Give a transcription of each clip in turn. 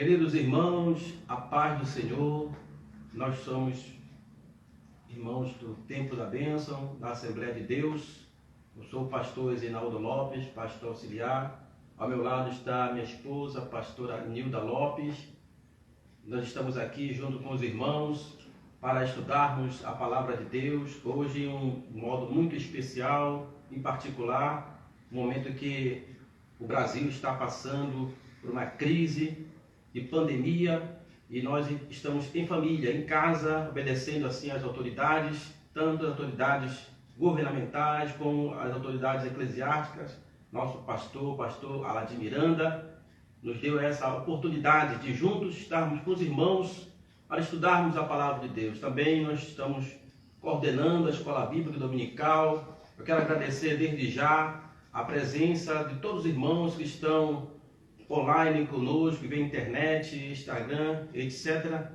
Queridos irmãos, a paz do Senhor. Nós somos irmãos do Templo da Bênção, da Assembleia de Deus. Eu sou o pastor Zinaldo Lopes, pastor auxiliar. Ao meu lado está minha esposa, a pastora Nilda Lopes. Nós estamos aqui junto com os irmãos para estudarmos a palavra de Deus. Hoje um modo muito especial, em particular, um momento que o Brasil está passando por uma crise de pandemia e nós estamos em família, em casa, obedecendo assim às autoridades, tanto as autoridades governamentais como as autoridades eclesiásticas. Nosso pastor Aladim Miranda, nos deu essa oportunidade de juntos estarmos com os irmãos para estudarmos a palavra de Deus. Também nós estamos coordenando a Escola Bíblica Dominical. Eu quero agradecer desde já a presença de todos os irmãos que estão online conosco, via internet, Instagram, etc.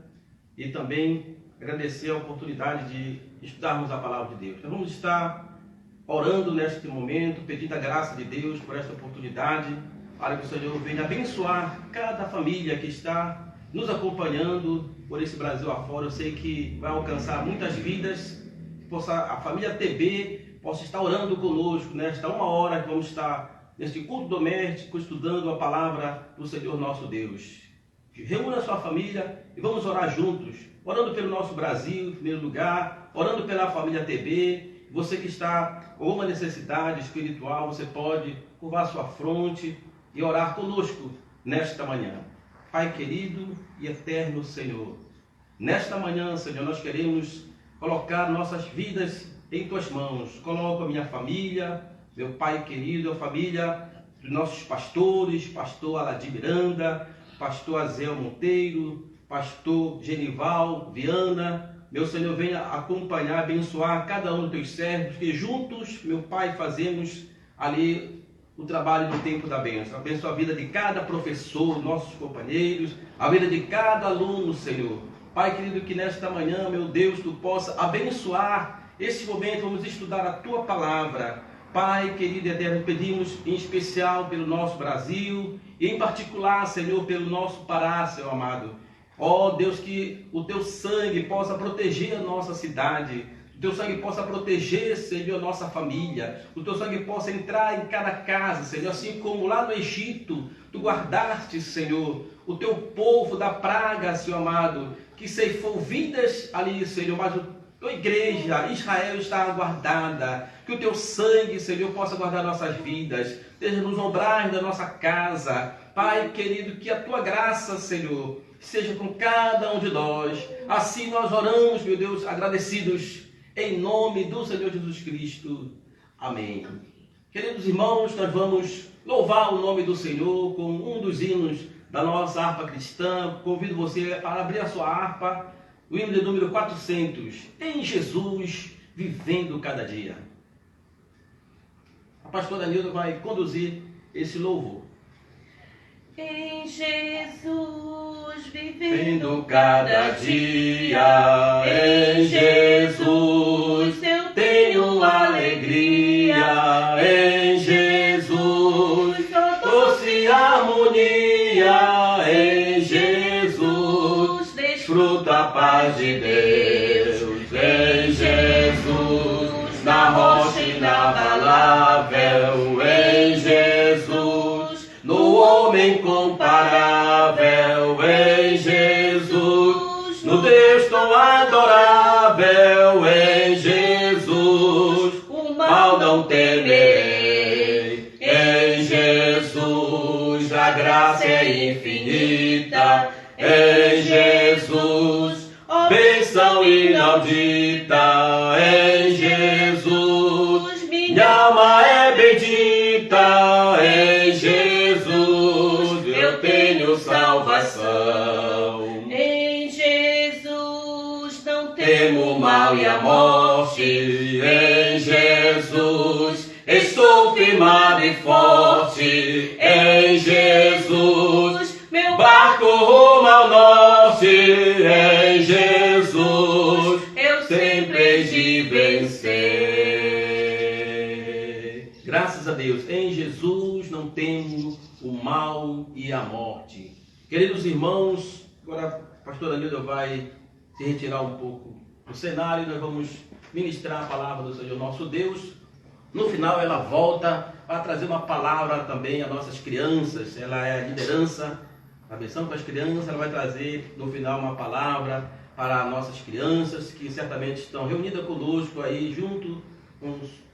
E também agradecer a oportunidade de estudarmos a palavra de Deus. Nós vamos estar orando neste momento, pedindo a graça de Deus por esta oportunidade, para que o Senhor venha abençoar cada família que está nos acompanhando por esse Brasil afora. Eu sei que vai alcançar muitas vidas, que a família TB possa estar orando conosco nesta 1 hora que vamos estar neste culto doméstico, estudando a palavra do Senhor nosso Deus. Reúna a sua família e vamos orar juntos, orando pelo nosso Brasil, em primeiro lugar, orando pela família TB. Você que está com uma necessidade espiritual, você pode curvar sua fronte e orar conosco nesta manhã. Pai querido e eterno Senhor, nesta manhã, Senhor, nós queremos colocar nossas vidas em Tuas mãos. Coloco a minha família, meu pai querido, a família dos nossos pastores, pastor Aladim Miranda, pastor Azel Monteiro, pastor Genival Viana. Meu Senhor, venha acompanhar, abençoar cada um dos teus servos, que juntos, meu Pai, fazemos ali o trabalho do Templo da Bênção. Abençoa a vida de cada professor, nossos companheiros, a vida de cada aluno, Senhor. Pai querido, que nesta manhã, meu Deus, Tu possa abençoar esse momento. Vamos estudar a Tua palavra. Pai querido e eterno, pedimos em especial pelo nosso Brasil e em particular, Senhor, pelo nosso Pará, Senhor amado. Ó Deus, que o Teu sangue possa proteger a nossa cidade, o Teu sangue possa proteger, Senhor, a nossa família, o Teu sangue possa entrar em cada casa, Senhor, assim como lá no Egito, Tu guardaste, Senhor, o Teu povo da praga, Senhor amado, que ceifou vidas ali, Senhor, mas Tua igreja, Israel, está guardada. Que o Teu sangue, Senhor, possa guardar nossas vidas, esteja nos ombrais da nossa casa. Pai querido, que a Tua graça, Senhor, seja com cada um de nós. Assim nós oramos, meu Deus, agradecidos, em nome do Senhor Jesus Cristo. Amém. Queridos irmãos, nós vamos louvar o nome do Senhor com um dos hinos da nossa harpa cristã. Convido você para abrir a sua harpa, o hino de número 400, em Jesus, vivendo cada dia. A pastora Nilda vai conduzir esse louvor. Em Jesus, vivendo cada dia, em Jesus eu tenho alegria, em Jesus doce e harmonia, em Jesus desfruto a paz de Deus, em Jesus na rocha inabalável, em Jesus no homem comparável, em Jesus no Deus tão adorável, em Jesus o mal não temerei, em Jesus a graça é infinita, em Jesus bênção inaudita, em Jesus minha alma é bendita, em Jesus eu tenho salvação. Em Jesus não temo o mal e a morte, em Jesus estou firmado e forte, em Jesus meu barco rumo ao norte, em Jesus eu sempre hei de vencer. Graças a Deus, em Jesus não temo o mal e a morte. Queridos irmãos, agora a pastora Nilda vai se retirar um pouco do cenário, nós vamos ministrar a palavra do Senhor nosso Deus. No final ela volta para trazer uma palavra também às nossas crianças, ela é a liderança, a missão com as crianças, ela vai trazer no final uma palavra para nossas crianças que certamente estão reunidas conosco aí junto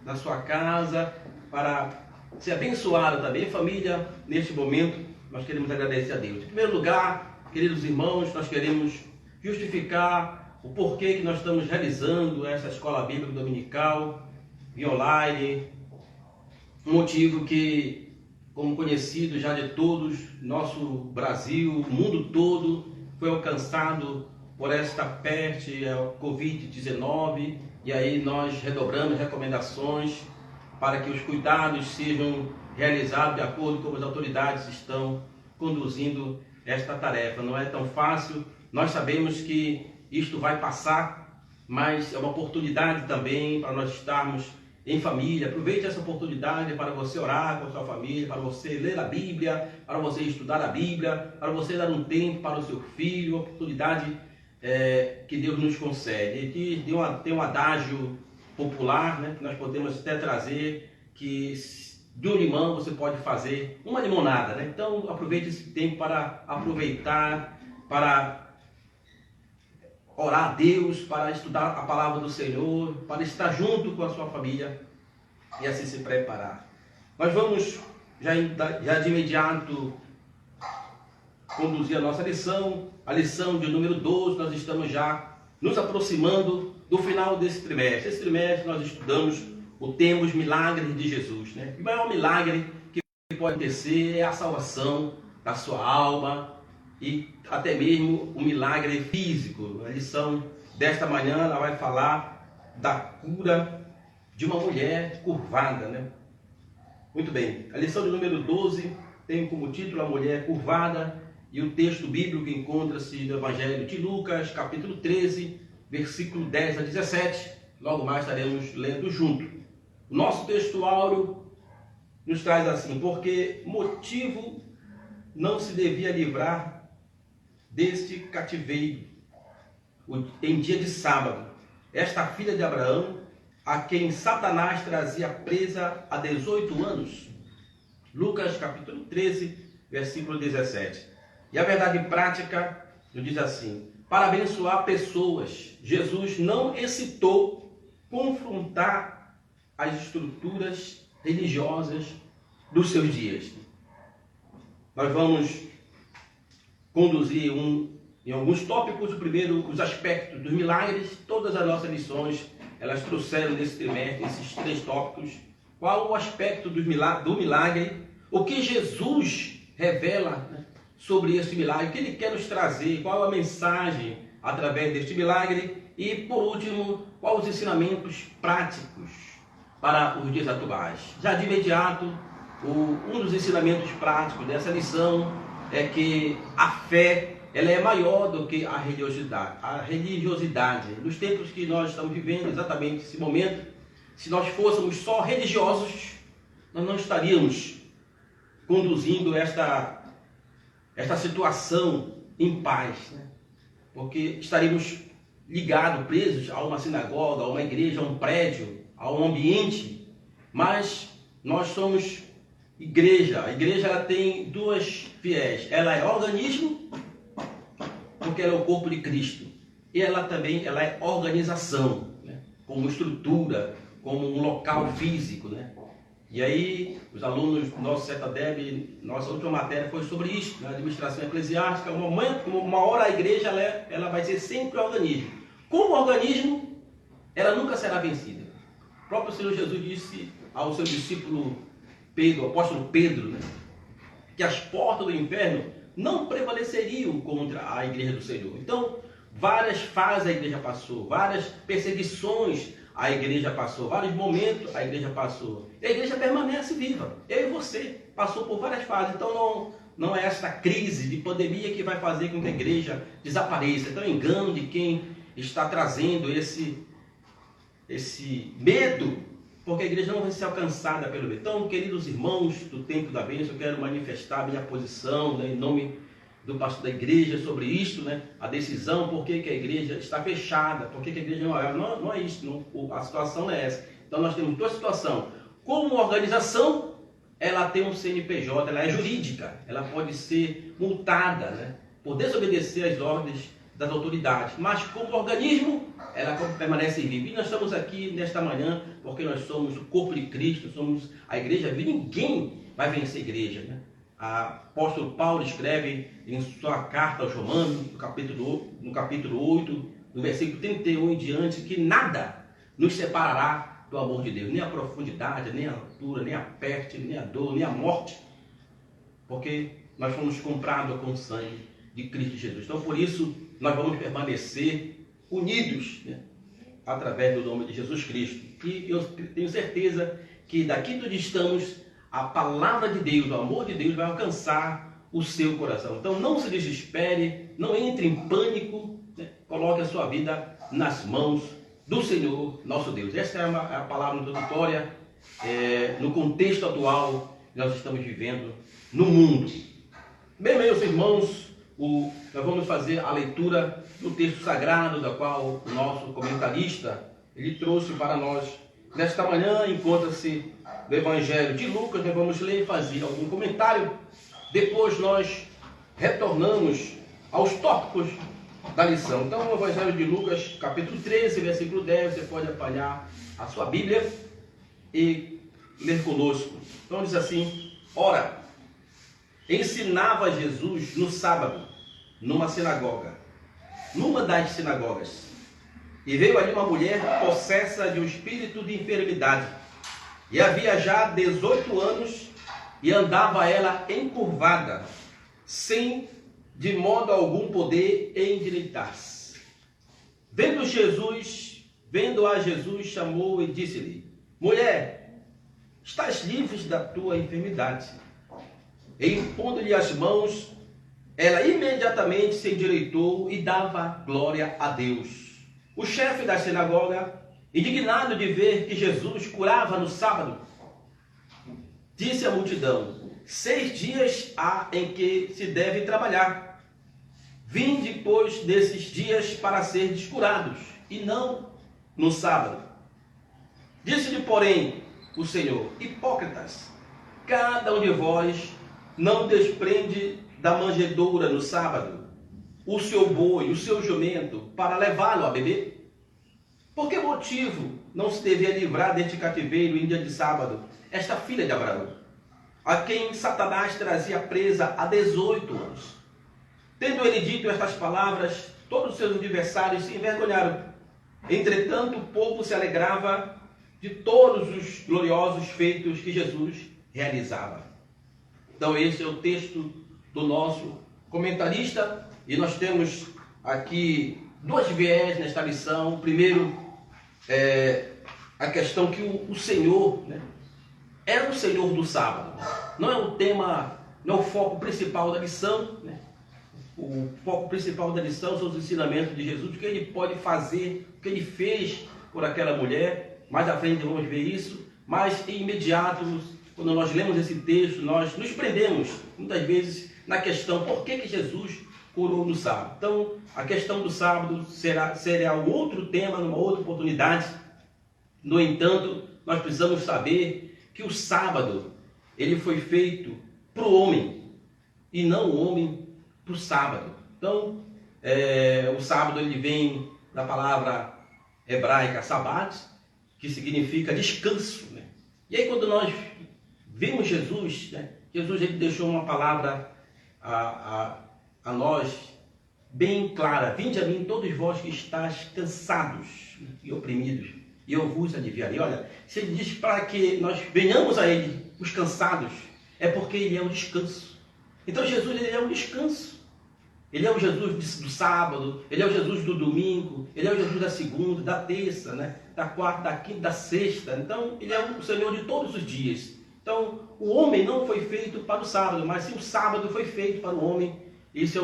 na sua casa, para ser abençoado também, família, neste momento. Nós queremos agradecer a Deus. Em primeiro lugar, queridos irmãos, nós queremos justificar o porquê que nós estamos realizando essa escola bíblica dominical, via online, um motivo que, como conhecido já de todos, nosso Brasil, o mundo todo, foi alcançado por esta peste, a Covid-19, e aí nós redobramos recomendações para que os cuidados sejam realizados de acordo com como as autoridades estão conduzindo esta tarefa. Não é tão fácil, nós sabemos que isto vai passar, mas é uma oportunidade também para nós estarmos em família. Aproveite essa oportunidade para você orar com a sua família, para você ler a Bíblia, para você estudar a Bíblia, para você dar um tempo para o seu filho, uma oportunidade que Deus nos concede. E que tem um adágio popular, né, que nós podemos até trazer, que de um limão você pode fazer uma limonada, né? Então aproveite esse tempo para aproveitar, para orar a Deus, para estudar a palavra do Senhor, para estar junto com a sua família e assim se preparar. Nós vamos já de imediato conduzir a nossa lição, a lição de número 12. Nós estamos já nos aproximando do final desse trimestre. Esse trimestre nós estudamos o tema Os Milagres de Jesus, né? O maior milagre que pode acontecer é a salvação da sua alma e até mesmo o milagre físico. A lição desta manhã ela vai falar da cura de uma mulher curvada, né? Muito bem, a lição de número 12 tem como título A Mulher Curvada, e o texto bíblico encontra-se no Evangelho de Lucas, capítulo 13, versículo 10 a 17. Logo mais estaremos lendo junto. O nosso texto áureo nos traz assim: porque motivo não se devia livrar deste cativeiro em dia de sábado esta filha de Abraão, a quem Satanás trazia presa há 18 anos. Lucas capítulo 13, versículo 17. E a verdade prática nos diz assim: para abençoar pessoas, Jesus não hesitou confrontar as estruturas religiosas dos seus dias. Nós vamos conduzir em alguns tópicos. O primeiro, os aspectos dos milagres. Todas as nossas lições, elas trouxeram nesse trimestre esses 3 tópicos. Qual o aspecto do milagre? O que Jesus revela, né, sobre esse milagre? O que ele quer nos trazer? Qual a mensagem através deste milagre? E, por último, quais os ensinamentos práticos para os dias atuais? Já de imediato, um dos ensinamentos práticos dessa lição é que a fé ela é maior do que a religiosidade. A religiosidade, nos tempos que nós estamos vivendo, exatamente nesse momento, se nós fôssemos só religiosos, nós não estaríamos conduzindo esta situação em paz, né? Porque estaríamos ligados, presos a uma sinagoga, a uma igreja, a um prédio, a um ambiente. Mas nós somos igreja. A igreja ela tem 2 viés. Ela é organismo, porque ela é o corpo de Cristo. E ela também é organização, né? Como estrutura, como um local físico, né? E aí, os alunos do nosso CETADEB, nossa última matéria foi sobre isso, né? Administração eclesiástica. Uma hora a igreja ela vai ser sempre organismo. Como organismo, ela nunca será vencida. O próprio Senhor Jesus disse ao seu discípulo Pedro, o apóstolo Pedro, né, que as portas do inferno não prevaleceriam contra a igreja do Senhor. Então, várias fases a igreja passou, várias perseguições a igreja passou, vários momentos a igreja passou. E a igreja permanece viva. Eu e você passou por várias fases. Então não é esta crise de pandemia que vai fazer com que a igreja desapareça. Então é um engano de quem está trazendo esse medo, porque a igreja não vai ser alcançada pelo medo. Então, queridos irmãos do Templo da Bênção, eu quero manifestar a minha posição, né, em nome do pastor da igreja sobre isto, né? A decisão, por que a igreja está fechada, por que a igreja não é isso, a situação não é essa. Então nós temos duas situações. Como organização, ela tem um CNPJ, ela é jurídica, ela pode ser multada, né, por desobedecer às ordens das autoridades, mas como organismo, ela permanece viva. E nós estamos aqui nesta manhã porque nós somos o corpo de Cristo, somos a igreja viva. Ninguém vai vencer a igreja, né? O apóstolo Paulo escreve em sua carta aos Romanos, no capítulo 8, no versículo 31 em diante, que nada nos separará do amor de Deus, nem a profundidade, nem a altura, nem a perto, nem a dor, nem a morte, porque nós fomos comprados com o sangue de Cristo Jesus. Então, por isso, nós vamos permanecer unidos, né, através do nome de Jesus Cristo. E eu tenho certeza que daqui onde estamos, a palavra de Deus, o amor de Deus vai alcançar o seu coração. Então, não se desespere, não entre em pânico, né, coloque a sua vida nas mãos do Senhor, nosso Deus. Essa é a palavra introdutória no contexto atual que nós estamos vivendo no mundo. Bem, meus irmãos, nós vamos fazer a leitura do texto sagrado, da qual o nosso comentarista ele trouxe para nós. Nesta manhã encontra-se no Evangelho de Lucas. Nós vamos ler e fazer algum comentário. Depois nós retornamos aos tópicos da lição. Então, o Evangelho de Lucas, capítulo 13, versículo 10, você pode apanhar a sua Bíblia e ler conosco. Então diz assim: ora, ensinava Jesus no sábado, numa das sinagogas, e veio ali uma mulher possessa de um espírito de enfermidade, e havia já 18 anos, e andava ela encurvada, sem de modo algum poder endireitar-se. Vendo-a Jesus, chamou e disse-lhe: mulher, estás livre da tua enfermidade. E impondo-lhe as mãos, ela imediatamente se endireitou e dava glória a Deus. O chefe da sinagoga, indignado de ver que Jesus curava no sábado, disse à multidão: 6 dias há em que se deve trabalhar. Vinde, pois, desses dias para serdes curados, e não no sábado. Disse-lhe, porém, o Senhor: hipócritas, cada um de vós não desprende da manjedoura no sábado o seu boi, o seu jumento, para levá-lo a beber? Por que motivo não se devia livrar deste cativeiro em dia de sábado esta filha de Abraão, a quem Satanás trazia presa há 18 anos? Tendo ele dito estas palavras, todos os seus adversários se envergonharam. Entretanto, o povo se alegrava de todos os gloriosos feitos que Jesus realizava. Então, esse é o texto do nosso comentarista, e nós temos aqui 2 viés nesta lição. Primeiro, a questão que o Senhor, né, é o Senhor do sábado. Não é o tema, não é o foco principal da lição, né? O foco principal da lição são os ensinamentos de Jesus, o que ele pode fazer, o que ele fez por aquela mulher. Mais à frente vamos ver isso, mas em imediato, quando nós lemos esse texto, nós nos prendemos muitas vezes na questão: por que Jesus curou no sábado? Então, a questão do sábado será um outro tema, numa outra oportunidade. No entanto, nós precisamos saber que o sábado ele foi feito para o homem e não o homem para o sábado. Então, o sábado ele vem da palavra hebraica sabat, que significa descanso, né? E aí, quando nós vimos Jesus, né, Jesus ele deixou uma palavra a nós bem clara: vinde a mim todos vós que estáis cansados e oprimidos, e eu vos aliviarei. Olha, se ele diz para que nós venhamos a ele, os cansados, é porque ele é o descanso. Então Jesus ele é o descanso. Ele é o Jesus do sábado, ele é o Jesus do domingo, ele é o Jesus da segunda, da terça, né, da quarta, da quinta, da sexta. Então ele é o Senhor de todos os dias. Então o homem não foi feito para o sábado, mas sim o sábado foi feito para o homem. Isso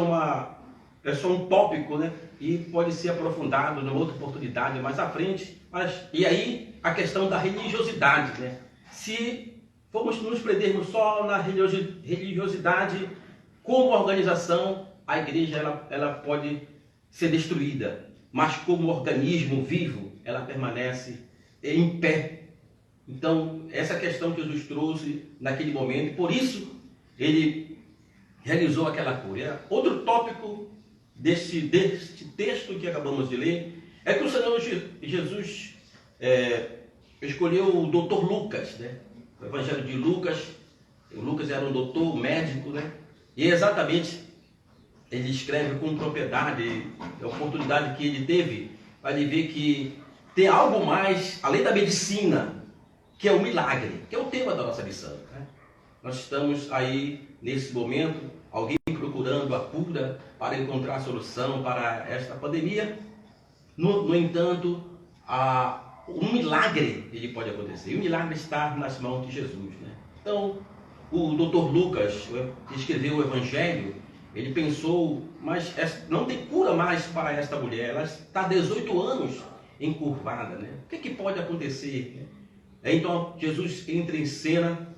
é só um tópico, né? E pode ser aprofundado numa outra oportunidade mais à frente. E aí a questão da religiosidade, né? Se formos nos prendermos só na religiosidade como organização, a igreja ela pode ser destruída, mas como organismo vivo, ela permanece em pé. Então, essa questão que Jesus trouxe naquele momento, por isso ele realizou aquela cura. Outro tópico deste texto que acabamos de ler é que o Senhor Jesus escolheu o doutor Lucas, né? O Evangelho de Lucas. O Lucas era um doutor, um médico, né? E exatamente ele escreve com propriedade a oportunidade que ele teve para ele ver que tem algo mais além da medicina, que é o milagre, que é o tema da nossa lição, né? Nós estamos aí nesse momento, alguém procurando a cura para encontrar a solução para esta pandemia. No entanto, um milagre ele pode acontecer. E o milagre está nas mãos de Jesus, né? Então, o Dr. Lucas escreveu o Evangelho. Ele pensou, mas não tem cura mais para esta mulher. Ela está há 18 anos encurvada, né? O que pode acontecer? Então, Jesus entra em cena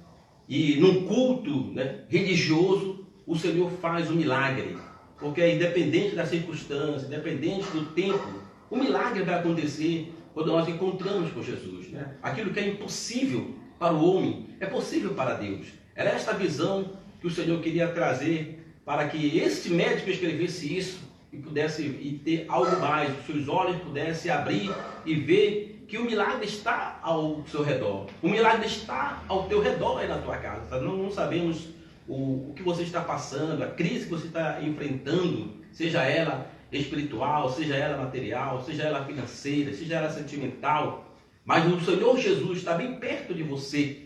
e num culto, né, religioso, o Senhor faz um milagre. Porque independente da circunstância, independente do tempo, o milagre vai acontecer quando nós encontramos com Jesus, né? Aquilo que é impossível para o homem é possível para Deus. Era esta visão que o Senhor queria trazer para que esse médico escrevesse isso e pudesse ter algo mais, os seus olhos pudessem abrir e ver que o milagre está ao seu redor. O milagre está ao teu redor aí na tua casa. Não sabemos o que você está passando, a crise que você está enfrentando, seja ela espiritual, seja ela material, seja ela financeira, seja ela sentimental, mas o Senhor Jesus está bem perto de você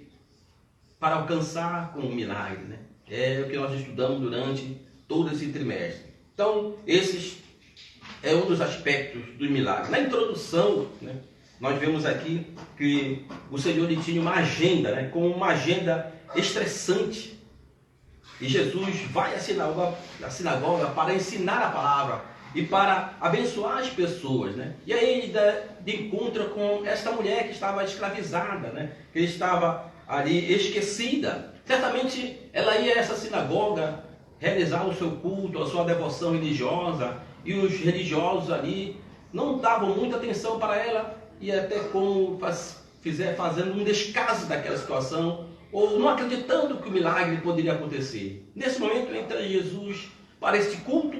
para alcançar com um milagre, né? É o que nós estudamos durante todo esse trimestre. Então, esse é um dos aspectos do milagre. Na introdução, né, nós vemos aqui que o Senhor ele tinha uma agenda, né, com uma agenda estressante. E Jesus vai à sinagoga para ensinar a palavra e para abençoar as pessoas, né? E aí ele encontra com esta mulher que estava escravizada, né? Que estava ali esquecida. Certamente ela ia a essa sinagoga realizar o seu culto, a sua devoção religiosa, e os religiosos ali não davam muita atenção para ela, e até como fazendo um descaso daquela situação, ou não acreditando que o milagre poderia acontecer. Nesse momento entra Jesus para este culto,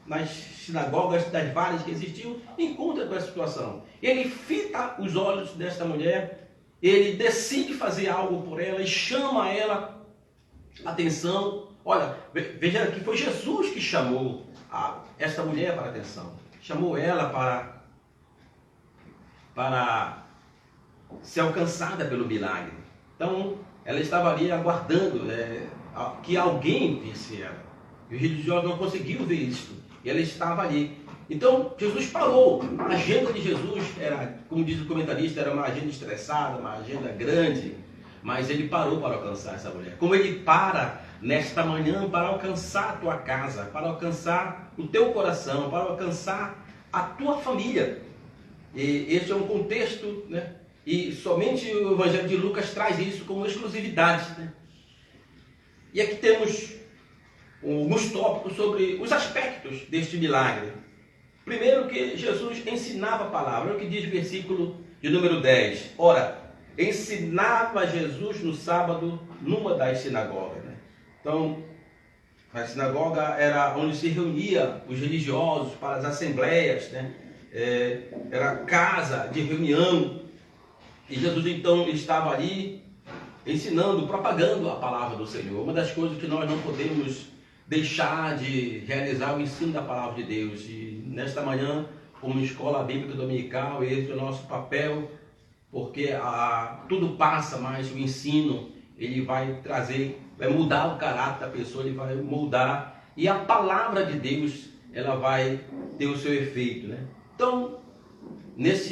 nas sinagogas das várias que existiam, encontra com essa situação. Ele fita os olhos desta mulher, ele decide fazer algo por ela e chama ela a atenção. Olha, veja que foi Jesus que chamou esta mulher para a atenção. Chamou ela para ser alcançada pelo milagre. Então, ela estava ali aguardando que alguém visse ela. E os religiosos não conseguiram ver isso. E ela estava ali. Então, Jesus parou. A agenda de Jesus era, como diz o comentarista, era uma agenda estressada, uma agenda grande. Mas ele parou para alcançar essa mulher. Como ele para nesta manhã para alcançar a tua casa, para alcançar o teu coração, para alcançar a tua família. E esse é um contexto, né? E somente o Evangelho de Lucas traz isso como exclusividade, né? E aqui temos alguns tópicos sobre os aspectos deste milagre. Primeiro, que Jesus ensinava a palavra. Olha o que diz o versículo de número 10. Ora, ensinava Jesus no sábado numa das sinagogas, né? Então, a sinagoga era onde se reunia os religiosos para as assembleias, né? Era casa de reunião. E Jesus então estava ali ensinando, propagando a palavra do Senhor. Uma das coisas que nós não podemos deixar de realizar o ensino da palavra de Deus. E nesta manhã, como escola bíblica dominical, esse é o nosso papel, porque tudo passa, mas o ensino ele vai trazer, vai mudar o caráter da pessoa, ele vai moldar, e a palavra de Deus ela vai ter o seu efeito, né? Então, nesta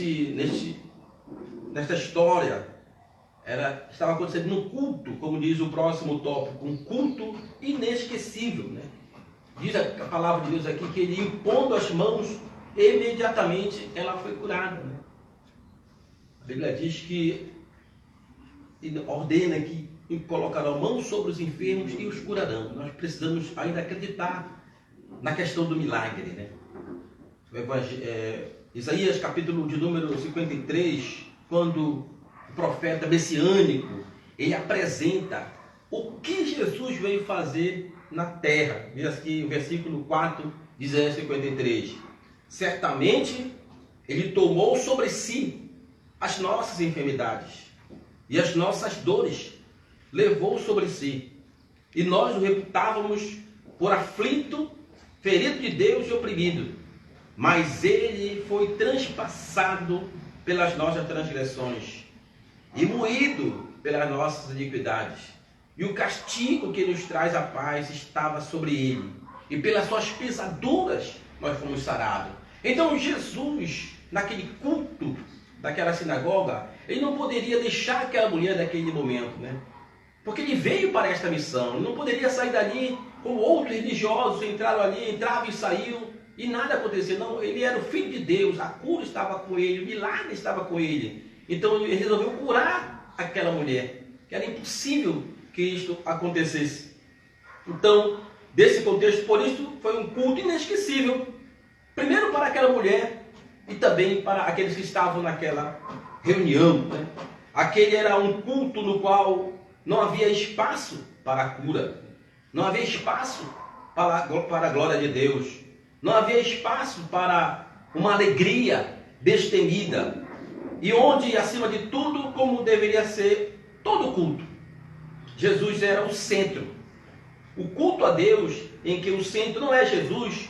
história, estava acontecendo no culto, como diz o próximo tópico, um culto inesquecível, né? Diz a palavra de Deus aqui que ele, impondo as mãos, imediatamente ela foi curada, né? A Bíblia diz que ordena que colocarão a mão sobre os enfermos e os curarão. Nós precisamos ainda acreditar na questão do milagre, né? Isaías capítulo de número 53, quando o profeta messiânico, ele apresenta o que Jesus veio fazer na terra. Diz aqui o versículo 4 de Isaías 53. Certamente ele tomou sobre si as nossas enfermidades e as nossas dores levou sobre si. E nós o reputávamos por aflito, ferido de Deus e oprimido. Mas ele foi transpassado pelas nossas transgressões e moído pelas nossas iniquidades. E o castigo que nos traz a paz estava sobre ele. E pelas suas pisaduras nós fomos sarados. Então Jesus, naquele culto daquela sinagoga, ele não poderia deixar aquela mulher naquele momento, né? Porque ele veio para esta missão. Ele não poderia sair dali como outros religiosos entraram ali, entravam e saíam e nada acontecia. Não, ele era o Filho de Deus, a cura estava com ele, o milagre estava com ele. Então ele resolveu curar aquela mulher, que era impossível que isto acontecesse. Então, desse contexto, por isso foi um culto inesquecível. Primeiro para aquela mulher e também para aqueles que estavam naquela reunião, né? Aquele era um culto no qual não havia espaço para a cura, não havia espaço para a glória de Deus, não havia espaço para uma alegria destemida, e onde, acima de tudo, como deveria ser todo culto, Jesus era o centro. O culto a Deus, em que o centro não é Jesus,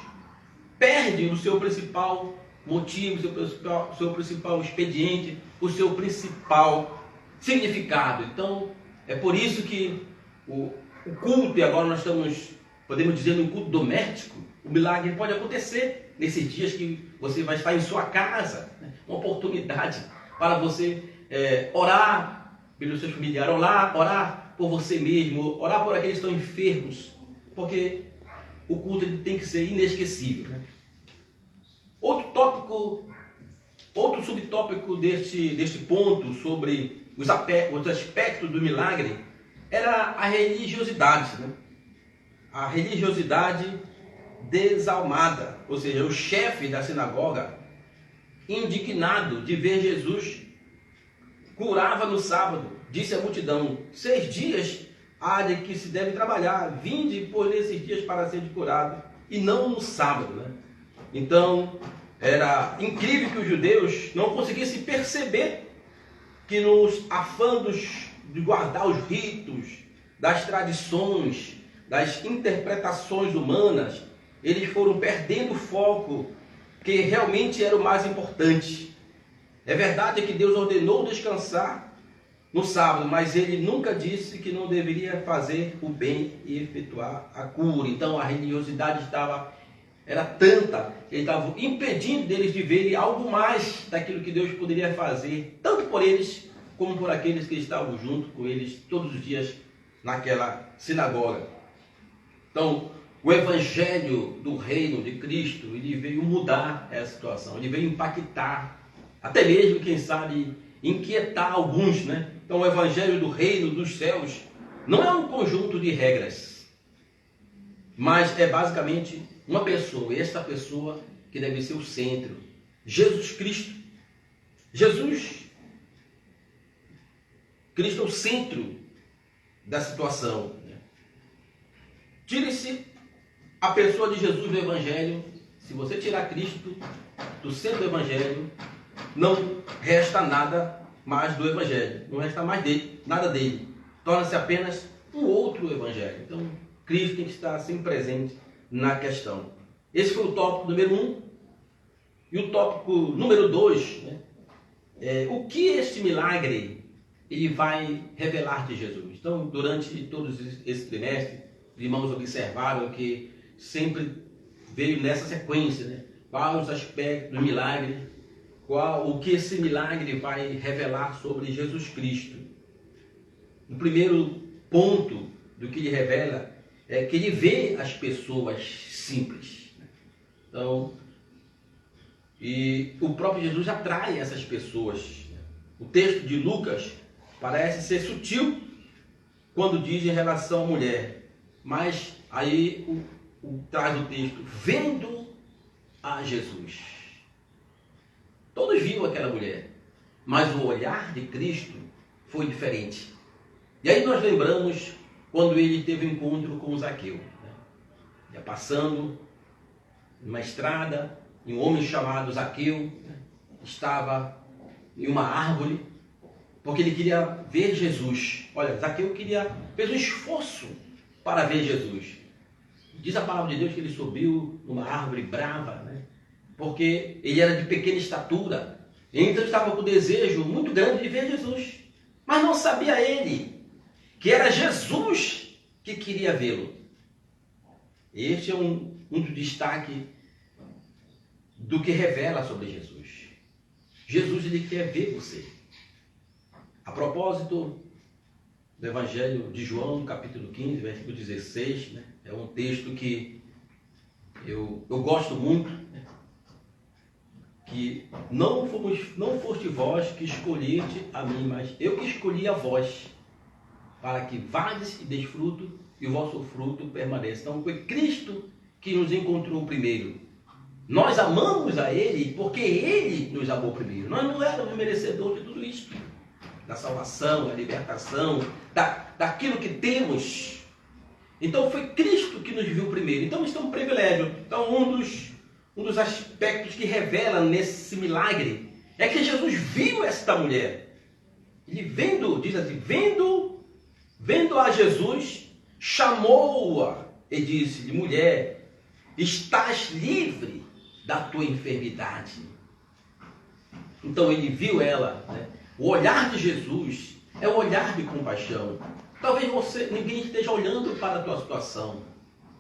perde o seu principal motivo, o seu principal expediente, o seu principal significado. Então, é por isso que o culto, e agora nós podemos dizer, um culto doméstico, o milagre pode acontecer nesses dias que você vai estar em sua casa, né? Uma oportunidade para você orar pelos seus familiares, orar por você mesmo, orar por aqueles que estão enfermos, porque o culto tem que ser inesquecível, né? Outro subtópico deste ponto sobre os aspectos do milagre era a religiosidade, né? A religiosidade desalmada, ou seja, o chefe da sinagoga, indignado de ver Jesus, curava no sábado, disse à multidão: 6 dias há de que se deve trabalhar, vinde por esses dias para ser curado, e não no sábado, né? Então, era incrível que os judeus não conseguissem perceber que nos afanos de guardar os ritos, das tradições, das interpretações humanas, eles foram perdendo o foco que realmente era o mais importante. É verdade que Deus ordenou descansar no sábado, mas ele nunca disse que não deveria fazer o bem e efetuar a cura. Então a religiosidade era tanta, ele estava impedindo deles de verem algo mais daquilo que Deus poderia fazer, tanto por eles como por aqueles que estavam junto com eles todos os dias naquela sinagoga. Então, o evangelho do reino de Cristo, ele veio mudar essa situação, ele veio impactar, até mesmo, quem sabe, inquietar alguns, né? Então, o evangelho do reino dos céus não é um conjunto de regras, mas é basicamente uma pessoa, e esta pessoa que deve ser o centro, Jesus Cristo. Cristo é o centro da situação, né? Tire-se a pessoa de Jesus do Evangelho. Se você tirar Cristo do centro do Evangelho, não resta nada mais do Evangelho, não resta mais nada dele. Torna-se apenas um outro Evangelho. Então, Cristo tem que estar sempre presente na questão. Esse foi o tópico número 1. E o tópico número 2, né? O que este milagre ele vai revelar de Jesus? Então, durante todo esse trimestre, os irmãos observaram que sempre veio nessa sequência, né? Quais os aspectos do milagre, o que esse milagre vai revelar sobre Jesus Cristo. O primeiro ponto do que ele revela é que ele vê as pessoas simples. Então, e o próprio Jesus atrai essas pessoas. O texto de Lucas parece ser sutil quando diz em relação à mulher, mas aí traz o texto, vendo a Jesus. Todos viam aquela mulher, mas o olhar de Cristo foi diferente. E aí nós lembramos quando ele teve um encontro com Zaqueu, né? Ia passando numa estrada, e um homem chamado Zaqueu, né, estava em uma árvore, porque ele queria ver Jesus. Olha, Zaqueu fez um esforço para ver Jesus. Diz a palavra de Deus que ele subiu numa árvore brava, né? Porque ele era de pequena estatura. Então estava com o desejo muito grande de ver Jesus. Mas não sabia ele que era Jesus que queria vê-lo. Este é um dos destaques do que revela sobre Jesus. Jesus, ele quer ver você. A propósito do Evangelho de João, capítulo 15, versículo 16, né? É um texto que eu gosto muito, né? Que não foste vós que escolheste a mim, mas eu que escolhi a vós, para que vades e deis fruto, e o vosso fruto permaneça. Então foi Cristo que nos encontrou primeiro. Nós amamos a Ele porque Ele nos amou primeiro. Nós não éramos merecedores de tudo isso, da salvação, da libertação, daquilo que temos. Então foi Cristo que nos viu primeiro. Então isso é um privilégio. Então um dos aspectos que revela nesse milagre é que Jesus viu esta mulher. Ele diz assim, vendo a Jesus, chamou-a e disse-lhe, mulher, estás livre da tua enfermidade. Então ele viu ela, né? O olhar de Jesus é um olhar de compaixão. Talvez ninguém esteja olhando para a tua situação,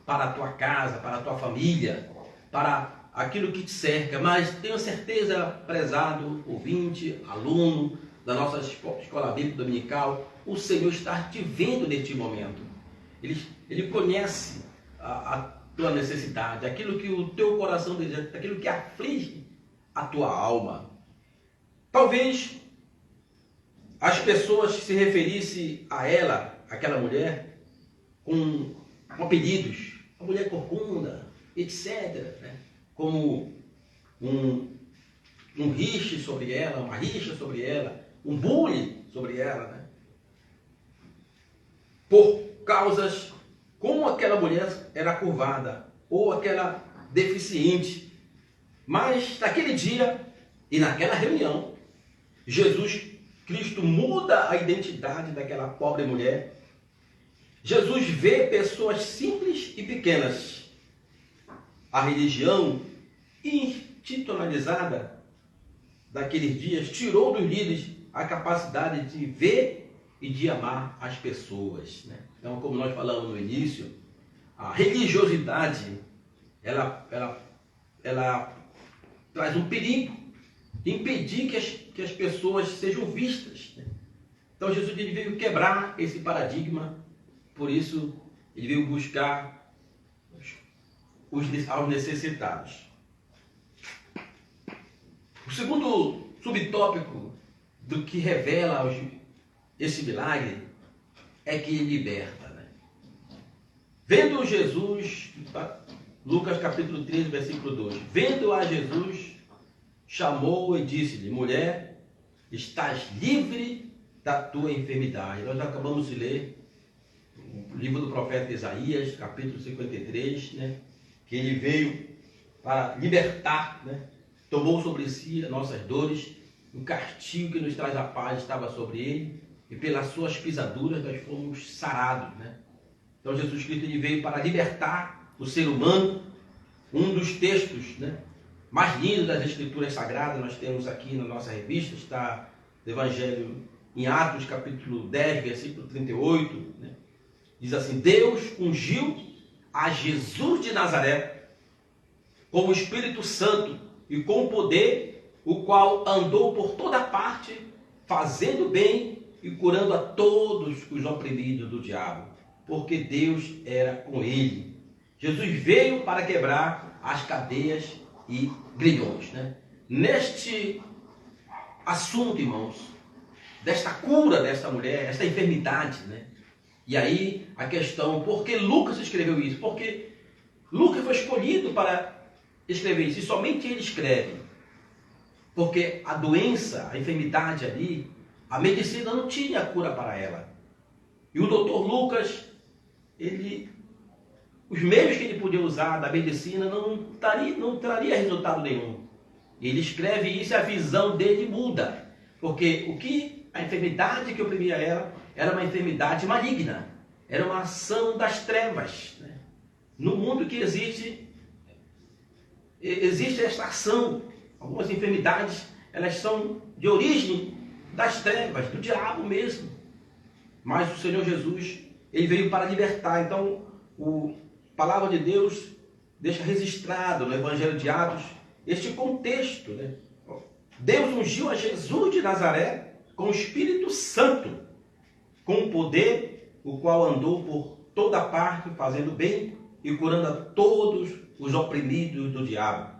para a tua casa, para a tua família, para aquilo que te cerca, mas tenho certeza, prezado ouvinte, aluno da nossa escola bíblica dominical, o Senhor está te vendo neste momento. Ele conhece a tua necessidade, aquilo que o teu coração deseja, aquilo que aflige a tua alma. Talvez as pessoas se referissem a ela, aquela mulher, com apelidos, a mulher corcunda, etc., né? Como um rixe sobre ela, uma rixa sobre ela, um bullying sobre ela, né? Por causas como aquela mulher era curvada ou aquela deficiente. Mas naquele dia e naquela reunião, Jesus Cristo muda a identidade daquela pobre mulher. Jesus vê pessoas simples e pequenas. A religião institucionalizada daqueles dias tirou dos líderes a capacidade de ver e de amar as pessoas, né? Então, como nós falamos no início, a religiosidade ela traz um perigo de impedir que as pessoas sejam vistas, né? Então Jesus ele veio quebrar esse paradigma, por isso ele veio buscar aos necessitados. O segundo subtópico do que revela esse milagre é que liberta, né? Vendo Jesus, Lucas capítulo 13, versículo 2, vendo a Jesus, chamou e disse-lhe, mulher, estás livre da tua enfermidade. Nós acabamos de ler o livro do profeta Isaías, capítulo 53, né? Que ele veio para libertar, né? Tomou sobre si as nossas dores, o castigo que nos traz a paz estava sobre ele, e pelas suas pisaduras nós fomos sarados, né? Então Jesus Cristo ele veio para libertar o ser humano. Um dos textos, né, mais lindos das Escrituras Sagradas, nós temos aqui na nossa revista, está no Evangelho em Atos, capítulo 10, versículo 38, né? Diz assim, Deus ungiu a Jesus de Nazaré com o Espírito Santo e com o poder, o qual andou por toda parte, fazendo bem e curando a todos os oprimidos do diabo, porque Deus era com ele. Jesus veio para quebrar as cadeias e grilhões, né? Neste assunto, irmãos, desta cura desta mulher, esta enfermidade, né? E aí a questão, por que Lucas escreveu isso? Porque Lucas foi escolhido para escrever isso, e somente ele escreve. Porque a doença, a enfermidade ali, a medicina não tinha cura para ela. E o doutor Lucas, os meios que ele podia usar da medicina não traria resultado nenhum. Ele escreve isso e a visão dele muda. Porque a enfermidade que oprimia ela era uma enfermidade maligna. Era uma ação das trevas. Né? No mundo que existe esta ação. Algumas enfermidades, elas são de origem das trevas, do diabo mesmo. Mas o Senhor Jesus, ele veio para libertar. Então, a palavra de Deus deixa registrado no Evangelho de Atos este contexto. Né? Deus ungiu a Jesus de Nazaré com o Espírito Santo, com o poder, o qual andou por toda parte, fazendo bem e curando a todos os oprimidos do diabo.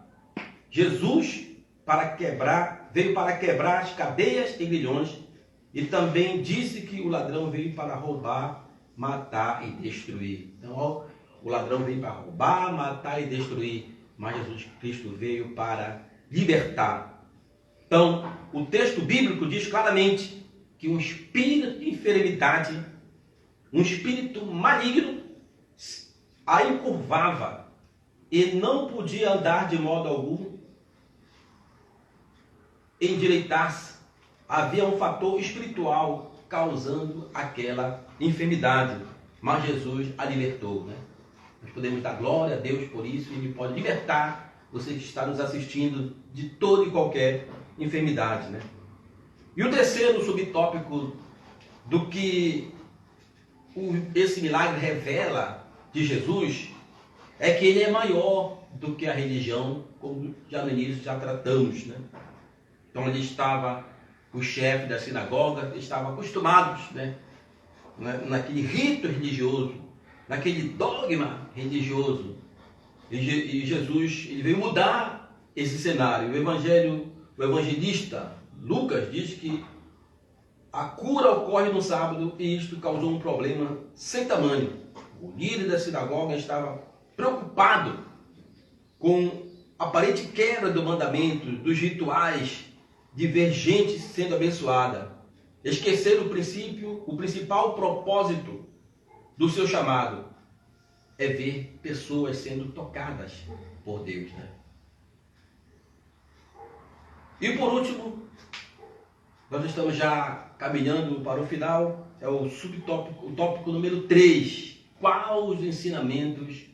Jesus veio para quebrar as cadeias e grilhões, e também disse que o ladrão veio para roubar, matar e destruir. Então, o ladrão veio para roubar, matar e destruir, mas Jesus Cristo veio para libertar. Então, o texto bíblico diz claramente que um espírito de enfermidade, um espírito maligno, a encurvava e não podia andar de modo algum endireitar-se. Havia um fator espiritual causando aquela enfermidade, mas Jesus a libertou. Né? Nós podemos dar glória a Deus por isso, e Ele pode libertar você que está nos assistindo de toda e qualquer enfermidade. Né? E o terceiro subtópico do que esse milagre revela de Jesus é que ele é maior do que a religião, como já no início já tratamos. Né? Então ele estava, o chefe da sinagoga, estavam acostumados, né, naquele rito religioso, naquele dogma religioso. E Jesus, ele veio mudar esse cenário. O evangelista Lucas diz que a cura ocorre no sábado, e isto causou um problema sem tamanho. O líder da sinagoga estava preocupado com a aparente quebra do mandamento, dos rituais, de ver gente sendo abençoada. Esquecer o princípio, o principal propósito do seu chamado é ver pessoas sendo tocadas por Deus. Né? E por último, nós estamos já caminhando para o final, é o subtópico, o tópico número 3. Quais os ensinamentos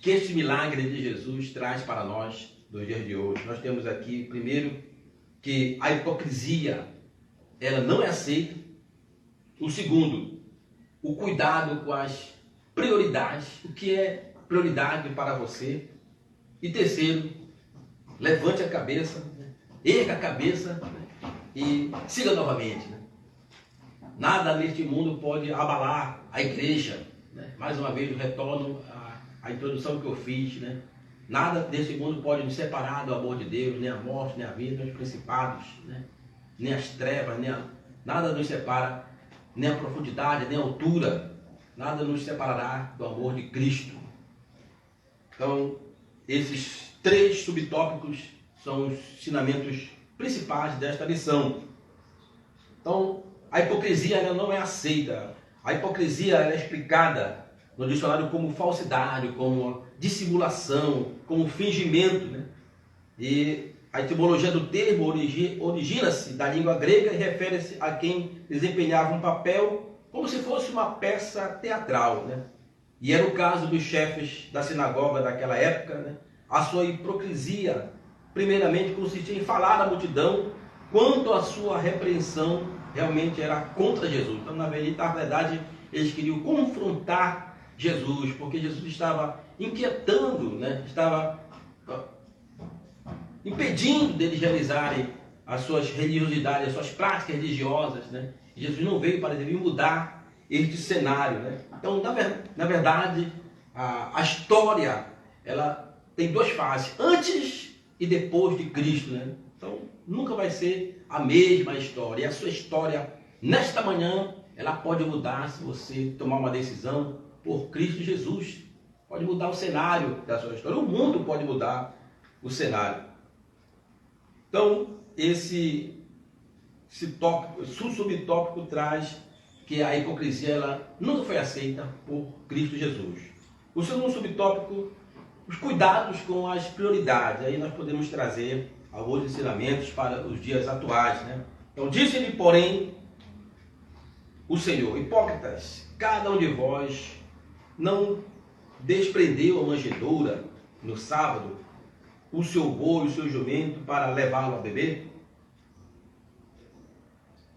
que este milagre de Jesus traz para nós nos dias de hoje? Nós temos aqui, primeiro, que a hipocrisia, ela não é aceita. O segundo, o cuidado com as prioridades, o que é prioridade para você. E terceiro, levante a cabeça, erga a cabeça e siga novamente. Né? Nada neste mundo pode abalar a igreja. Né? Mais uma vez eu retorno à introdução que eu fiz. Né? Nada desse mundo pode nos separar do amor de Deus, nem a morte, nem a vida, nem os principados, né? Nem as trevas, nada nos separa, nem a profundidade, nem a altura, nada nos separará do amor de Cristo. Então, esses 3 subtópicos são os ensinamentos principais desta lição. Então, a hipocrisia ela não é aceita. A hipocrisia ela é explicada no dicionário como falsidade, como dissimulação, como fingimento. Né? E a etimologia do termo origina-se da língua grega e refere-se a quem desempenhava um papel como se fosse uma peça teatral. Né? E era o caso dos chefes da sinagoga daquela época. Né? A sua hipocrisia, primeiramente, consistia em falar à multidão quanto a sua repreensão realmente era contra Jesus. Então, na verdade, eles queriam confrontar Jesus, porque Jesus estava inquietando, né? Estava impedindo deles realizarem as suas religiosidades, as suas práticas religiosas. Né? E Jesus não veio para mudar este cenário. Né? Então, na verdade, a história ela tem 2 fases, antes e depois de Cristo. Né? Então, nunca vai ser a mesma história. E a sua história, nesta manhã, ela pode mudar se você tomar uma decisão por Cristo Jesus. Pode mudar o cenário da sua história. O mundo pode mudar o cenário. Então, esse subtópico traz que a hipocrisia ela nunca foi aceita por Cristo Jesus. O segundo subtópico, os cuidados com as prioridades. Aí nós podemos trazer alguns ensinamentos para os dias atuais, né? Então, disse-lhe, porém, o Senhor: hipócritas, cada um de vós não desprendeu a manjedoura no sábado, o seu boi, o seu jumento, para levá-lo a beber?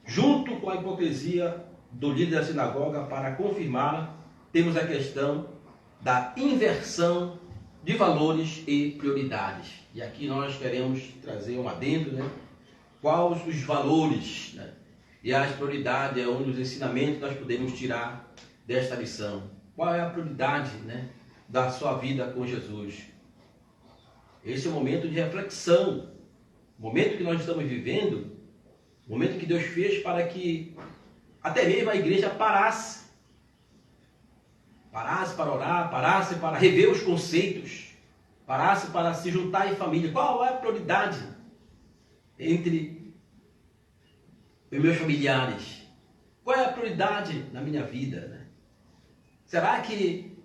Junto com a hipocrisia do líder da sinagoga, para confirmá-la, temos a questão da inversão de valores e prioridades. E aqui nós queremos trazer um adendo, né? Quais os valores, né? E as prioridades é um dos ensinamentos que nós podemos tirar desta lição. Qual é a prioridade, né, da sua vida com Jesus? Esse é o momento de reflexão, o momento que nós estamos vivendo, o momento que Deus fez para que até mesmo a igreja parasse para orar, parasse para rever os conceitos, parasse para se juntar em família. Qual é a prioridade entre os meus familiares? Qual é a prioridade na minha vida, né? Será que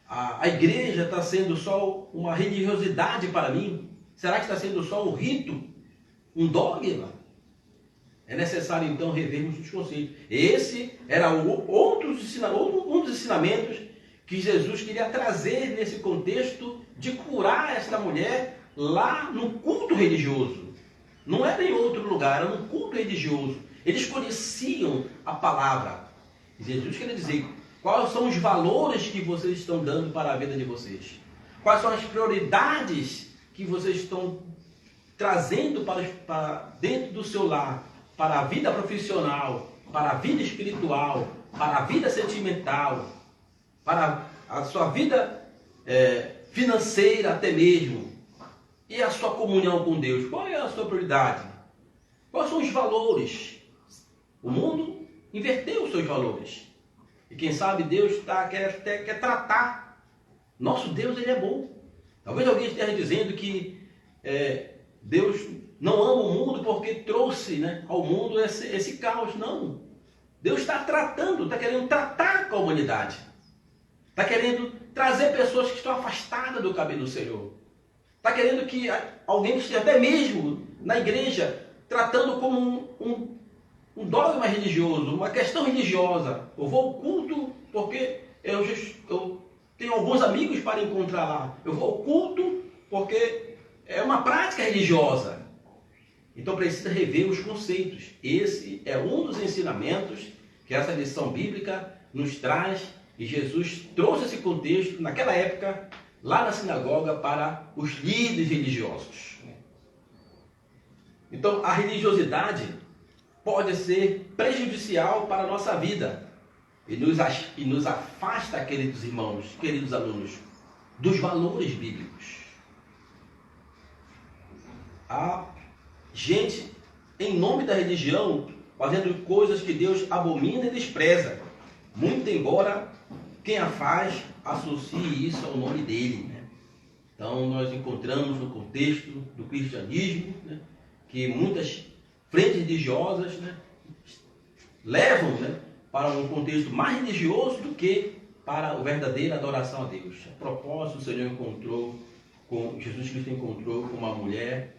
a igreja está sendo só uma religiosidade para mim? Será que está sendo só um rito, um dogma? É necessário então revermos os conceitos. Esse era um dos ensinamentos que Jesus queria trazer nesse contexto de curar esta mulher lá no culto religioso. Não era em outro lugar, era no culto religioso. Eles conheciam a palavra. Jesus queria dizer: quais são os valores que vocês estão dando para a vida de vocês? Quais são as prioridades que vocês estão trazendo para dentro do seu lar, para a vida profissional, para a vida espiritual, para a vida sentimental, para a sua vida financeira até mesmo, e a sua comunhão com Deus? Qual é a sua prioridade? Quais são os valores? O mundo inverteu os seus valores. E quem sabe Deus quer tratar. Nosso Deus, ele é bom. Talvez alguém esteja dizendo que Deus não ama o mundo porque trouxe, né, ao mundo esse caos. Não. Deus está tratando, está querendo tratar com a humanidade. Está querendo trazer pessoas que estão afastadas do caminho do Senhor. Está querendo que alguém que esteja até mesmo na igreja tratando como um dogma religioso, uma questão religiosa. Eu vou ao culto porque eu tenho alguns amigos para encontrar lá. Eu vou ao culto porque é uma prática religiosa. Então precisa rever os conceitos. Esse é um dos ensinamentos que essa lição bíblica nos traz. E Jesus trouxe esse contexto naquela época, lá na sinagoga, para os líderes religiosos. Então a religiosidade pode ser prejudicial para a nossa vida e nos afasta, queridos irmãos, queridos alunos, dos valores bíblicos. Há gente, em nome da religião, fazendo coisas que Deus abomina e despreza, muito embora quem a faz associe isso ao nome dele, né? Então nós encontramos no contexto do cristianismo, né, que muitas frentes religiosas, né, levam, né, para um contexto mais religioso do que para a verdadeira adoração a Deus. A propósito, o Senhor Jesus Cristo encontrou com uma mulher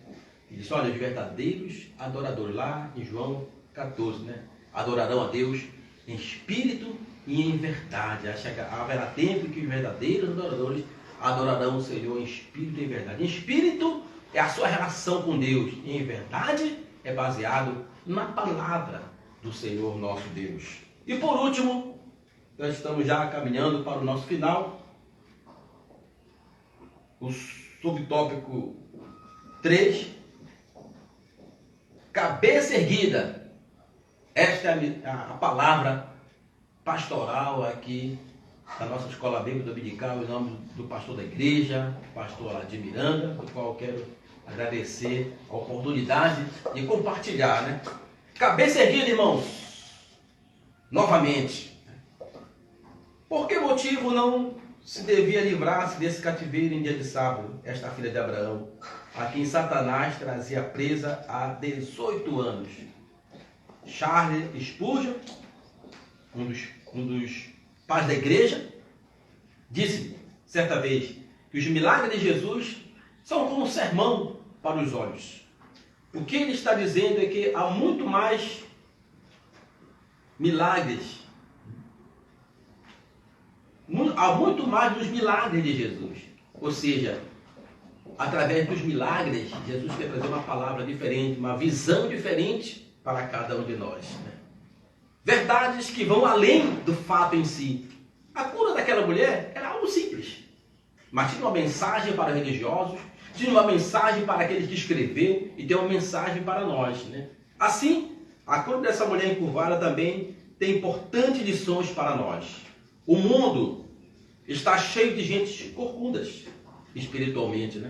e disse: olha, os verdadeiros adoradores, lá em João 14, né, adorarão a Deus em espírito e em verdade. Haverá tempo que os verdadeiros adoradores adorarão o Senhor em espírito e em verdade. Em espírito é a sua relação com Deus, e em verdade é baseado na palavra do Senhor nosso Deus. E por último, nós estamos já caminhando para o nosso final. O subtópico 3, cabeça erguida. Esta é a palavra pastoral aqui da nossa escola bíblica dominical, em nome do pastor da igreja, pastor Aladir Miranda, do qual eu quero agradecer a oportunidade de compartilhar, né? Cabeça erguida, irmãos. novamente. Por que motivo não se devia livrar-se desse cativeiro em dia de sábado, esta filha de Abraão, a quem Satanás trazia presa há 18 anos? Charles Spurgeon, um dos pais da igreja, disse certa vez que os milagres de Jesus são como um sermão para os olhos. O que ele está dizendo é que há muito mais milagres, há muito mais dos milagres de Jesus. Ou seja, através dos milagres, Jesus quer trazer uma palavra diferente, uma visão diferente para cada um de nós. Verdades que vão além do fato em si. A cura daquela mulher era algo simples, mas tinha uma mensagem para os religiosos, tinha uma mensagem para aquele que escreveu e tem uma mensagem para nós. Assim, a cura dessa mulher encurvada também tem importantes lições para nós. O mundo está cheio de gente corcundas espiritualmente,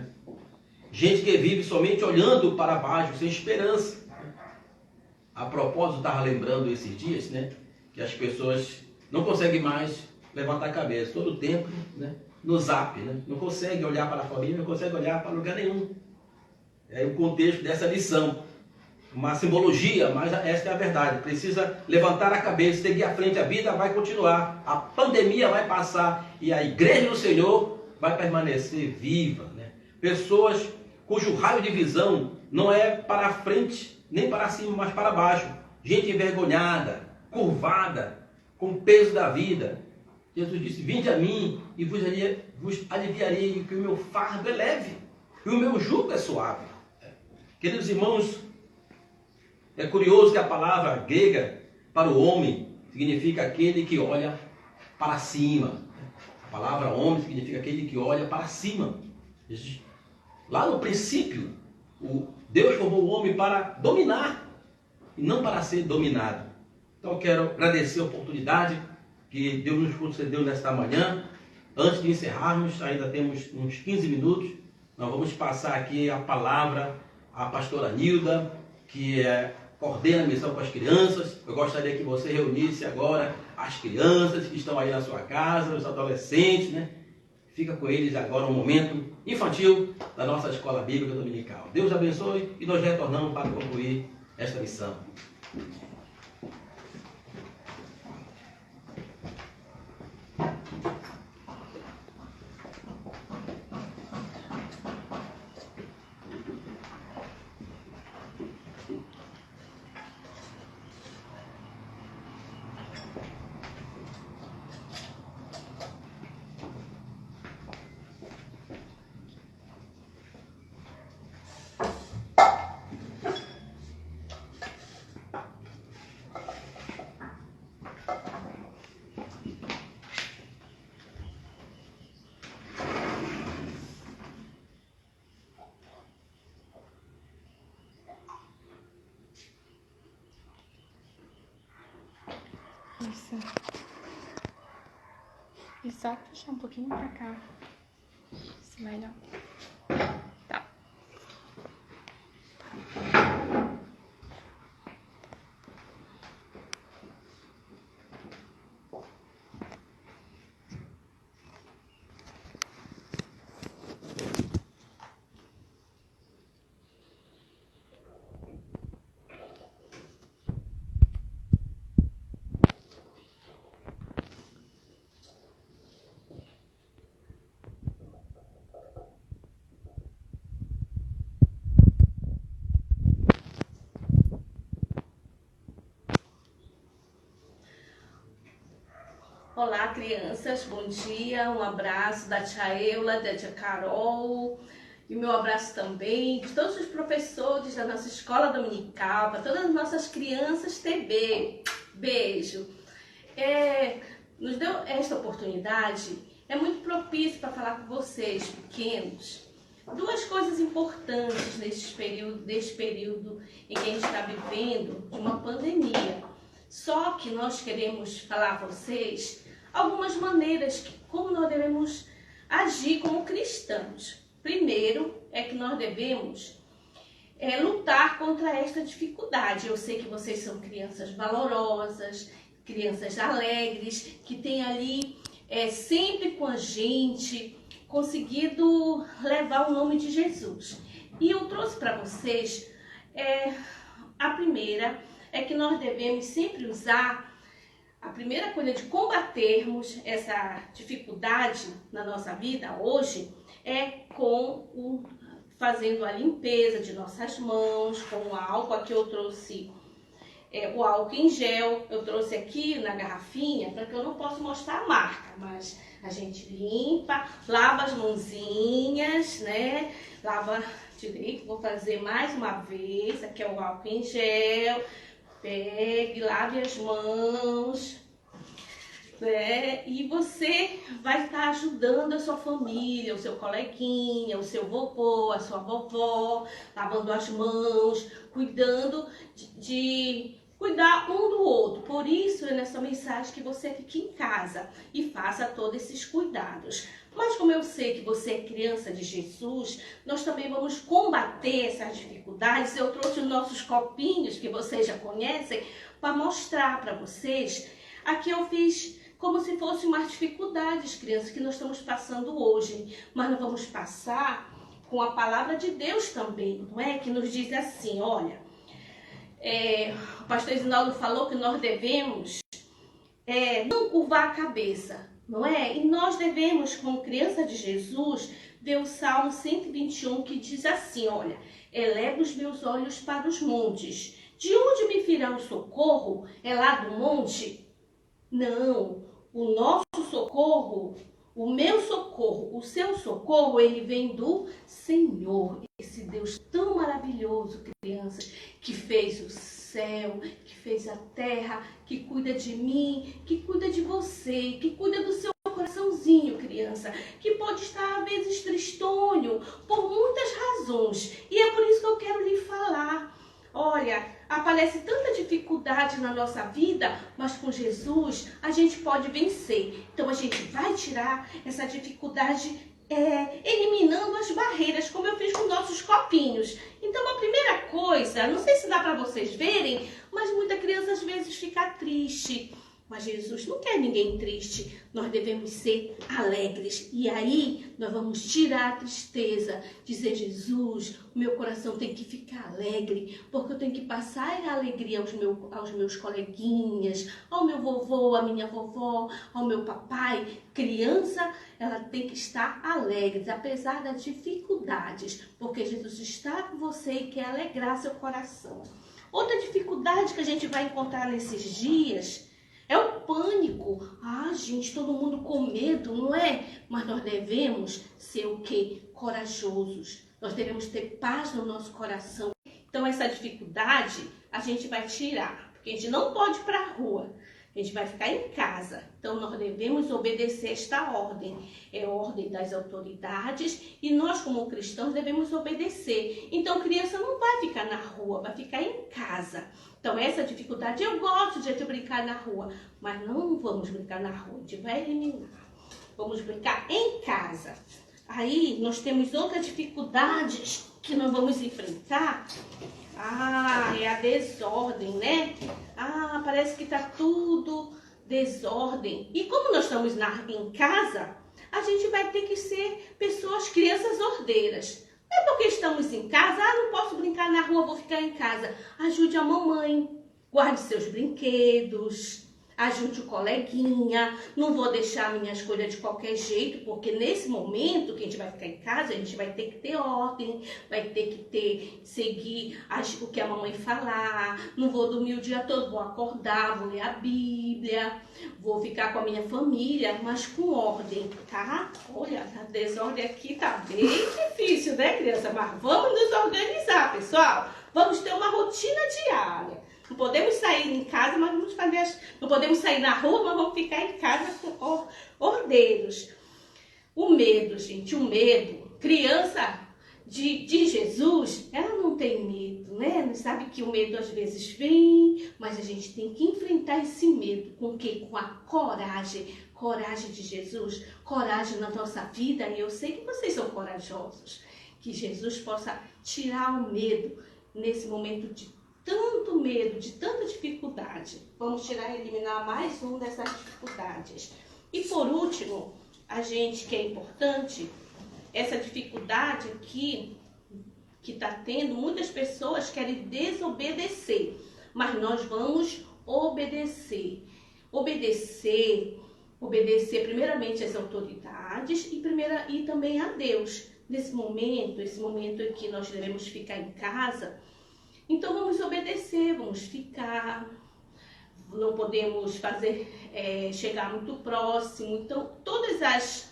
Gente que vive somente olhando para baixo, sem esperança. A propósito, eu estava lembrando esses dias, que as pessoas não conseguem mais levantar a cabeça. Todo o tempo, no zap, não consegue olhar para a família, não consegue olhar para lugar nenhum. É o contexto dessa lição. Uma simbologia, mas esta é a verdade. Precisa levantar a cabeça, seguir à frente, a vida vai continuar. A pandemia vai passar e a igreja do Senhor vai permanecer viva. Pessoas cujo raio de visão não é para frente, nem para cima, mas para baixo. Gente envergonhada, curvada, com o peso da vida. Jesus disse: vinde a mim e vos aliviarei, que o meu fardo é leve e o meu jugo é suave. Queridos irmãos, é curioso que a palavra grega para o homem significa aquele que olha para cima. A palavra homem significa aquele que olha para cima. Lá no princípio, Deus formou o homem para dominar e não para ser dominado. Então eu quero agradecer a oportunidade que Deus nos concedeu nesta manhã. Antes de encerrarmos, ainda temos uns 15 minutos. Nós vamos passar aqui a palavra à pastora Nilda, que coordena a missão com as crianças. Eu gostaria que você reunisse agora as crianças que estão aí na sua casa, os adolescentes, Fica com eles agora um momento infantil da nossa escola bíblica dominical. Deus abençoe e nós retornamos para concluir esta missão. Isso. E só puxar um pouquinho pra cá. Isso, melhor. Tá. Olá, crianças, bom dia, um abraço da tia Eula, da tia Carol, e meu abraço também de todos os professores da nossa escola dominical, para todas as nossas crianças TB. Beijo. Nos deu esta oportunidade, é muito propício para falar com vocês, pequenos, duas coisas importantes neste período em que a gente está vivendo de uma pandemia. Só que nós queremos falar a vocês algumas maneiras como nós devemos agir como cristãos. Primeiro é que nós devemos lutar contra esta dificuldade. Eu sei que vocês são crianças valorosas, crianças alegres, que tem ali sempre com a gente, conseguido levar o nome de Jesus. E eu trouxe para vocês, a primeira é que nós devemos sempre usar, a primeira coisa de combatermos essa dificuldade na nossa vida hoje é fazendo a limpeza de nossas mãos, com o álcool. Aqui eu trouxe o álcool em gel, eu trouxe aqui na garrafinha, porque eu não posso mostrar a marca, mas a gente limpa, lava as mãozinhas, né? Lava direito, vou fazer mais uma vez, aqui é o álcool em gel, pegue, lave as mãos, né? E você vai estar ajudando a sua família, o seu coleguinha, o seu vovô, a sua vovó, lavando as mãos, cuidando de cuidar um do outro. Por isso é nessa mensagem que você fique em casa e faça todos esses cuidados. Mas como eu sei que você é criança de Jesus, nós também vamos combater essas dificuldades. Eu trouxe os nossos copinhos, que vocês já conhecem, para mostrar para vocês. Aqui eu fiz como se fossem umas dificuldades, crianças, que nós estamos passando hoje. Mas nós vamos passar com a palavra de Deus também, não é? Que nos diz assim, olha, o pastor Isinaldo falou que nós devemos não curvar a cabeça, não é? E nós devemos, como criança de Jesus, ver o Salmo 121 que diz assim, olha, eleva os meus olhos para os montes. De onde me virá o socorro? É lá do monte? Não, o nosso socorro, o meu socorro, o seu socorro, ele vem do Senhor. Esse Deus tão maravilhoso, crianças, que fez o céu, que fez a terra, que cuida de mim, que cuida de você, que cuida do seu coraçãozinho, criança, que pode estar às vezes tristonho por muitas razões. E é por isso que eu quero lhe falar. Olha, aparece tanta dificuldade na nossa vida, mas com Jesus a gente pode vencer. Então a gente vai tirar essa dificuldade eliminando as barreiras, como eu fiz com nossos copinhos. Então a primeira coisa, não sei se dá para vocês verem, mas muita criança às vezes fica triste. Mas Jesus não quer ninguém triste, nós devemos ser alegres. E aí nós vamos tirar a tristeza, dizer, Jesus, o meu coração tem que ficar alegre, porque eu tenho que passar a alegria aos meus coleguinhas, ao meu vovô, à minha vovó, ao meu papai. Criança, ela tem que estar alegre, apesar das dificuldades, porque Jesus está com você e quer alegrar seu coração. Outra dificuldade que a gente vai encontrar nesses dias é o pânico. Ah, gente, todo mundo com medo, não é? Mas nós devemos ser o quê? Corajosos. Nós devemos ter paz no nosso coração. Então, essa dificuldade a gente vai tirar, porque a gente não pode ir para a rua. A gente vai ficar em casa. Então, nós devemos obedecer esta ordem. É a ordem das autoridades e nós, como cristãos, devemos obedecer. Então, criança não vai ficar na rua, vai ficar em casa. Então, essa dificuldade, eu gosto de brincar na rua, mas não vamos brincar na rua, a gente vai eliminar. Vamos brincar em casa. Aí, nós temos outras dificuldades que nós vamos enfrentar. Ah, é a desordem, né? Ah, parece que tá tudo desordem. E como nós estamos em casa, a gente vai ter que ser crianças ordeiras. Não é porque estamos em casa, não posso brincar na rua, vou ficar em casa. Ajude a mamãe, guarde seus brinquedos, ajude o coleguinha, não vou deixar minhas coisas de qualquer jeito, porque nesse momento que a gente vai ficar em casa, a gente vai ter que ter ordem, vai ter que seguir o que a mamãe falar, não vou dormir o dia todo, vou acordar, vou ler a Bíblia, vou ficar com a minha família, mas com ordem, tá? Olha, a desordem aqui tá bem difícil, né, criança? Mas vamos nos organizar, pessoal. Vamos ter uma rotina diária. Não podemos sair em casa, mas vamos não podemos sair na rua, mas vamos ficar em casa com ordeiros. O medo, gente, o medo. Criança de Jesus, ela não tem medo, né? Não sabe que o medo às vezes vem, mas a gente tem que enfrentar esse medo com o quê? Com a coragem. Coragem de Jesus, coragem na nossa vida. E eu sei que vocês são corajosos. Que Jesus possa tirar o medo nesse momento de tanto medo, de tanta dificuldade. Vamos tirar e eliminar mais uma dessas dificuldades. E por último, a gente que é importante, essa dificuldade que está tendo, muitas pessoas querem desobedecer, mas nós vamos obedecer. Obedecer primeiramente às autoridades e também a Deus. Nesse momento, esse momento em que nós devemos ficar em casa, então vamos obedecer, vamos ficar, não podemos chegar muito próximo. Então, todas essas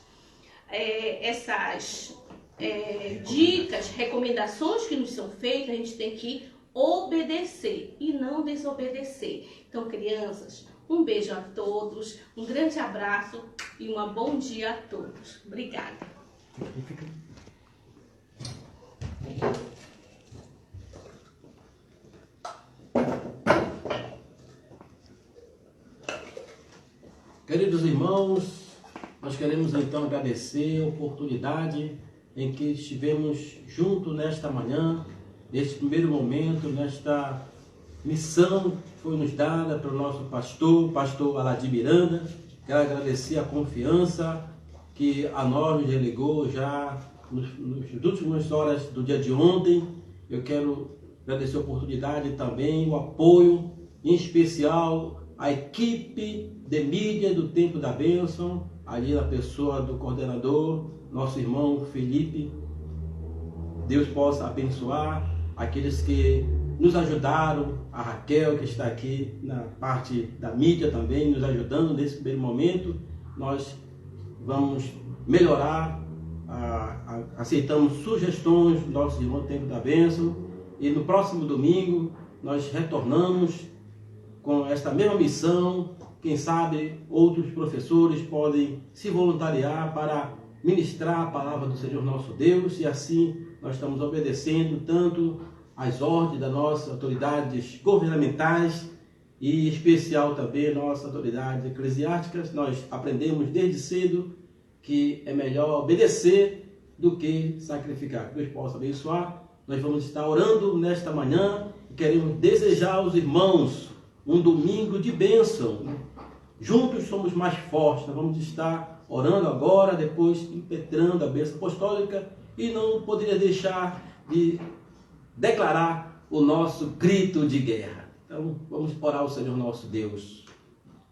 dicas, recomendações que nos são feitas, a gente tem que obedecer e não desobedecer. Então, crianças, um beijo a todos, um grande abraço e um bom dia a todos. Obrigada. Queridos irmãos, nós queremos então agradecer a oportunidade em que estivemos juntos nesta manhã, neste primeiro momento, nesta missão que foi nos dada pelo nosso pastor Aladim Miranda. Quero agradecer a confiança que a nós nos delegou já nas últimas horas do dia de ontem. Eu quero agradecer a oportunidade e também o apoio, em especial, à equipe de mídia do Tempo da Bênção, ali na pessoa do coordenador, nosso irmão Felipe. Deus possa abençoar aqueles que nos ajudaram, a Raquel, que está aqui na parte da mídia também, nos ajudando nesse primeiro momento. Nós vamos melhorar, aceitamos sugestões do nosso irmão Tempo da Bênção, e no próximo domingo nós retornamos com esta mesma missão. Quem sabe outros professores podem se voluntariar para ministrar a palavra do Senhor nosso Deus, e assim nós estamos obedecendo tanto às ordens das nossas autoridades governamentais e em especial também nossas autoridades eclesiásticas. Nós aprendemos desde cedo que é melhor obedecer do que sacrificar. Que Deus possa abençoar. Nós vamos estar orando nesta manhã e queremos desejar aos irmãos um domingo de bênção. Juntos somos mais fortes. Nós vamos estar orando agora, depois impetrando a bênção apostólica, e não poderia deixar de declarar o nosso grito de guerra. Então, vamos orar ao Senhor nosso Deus.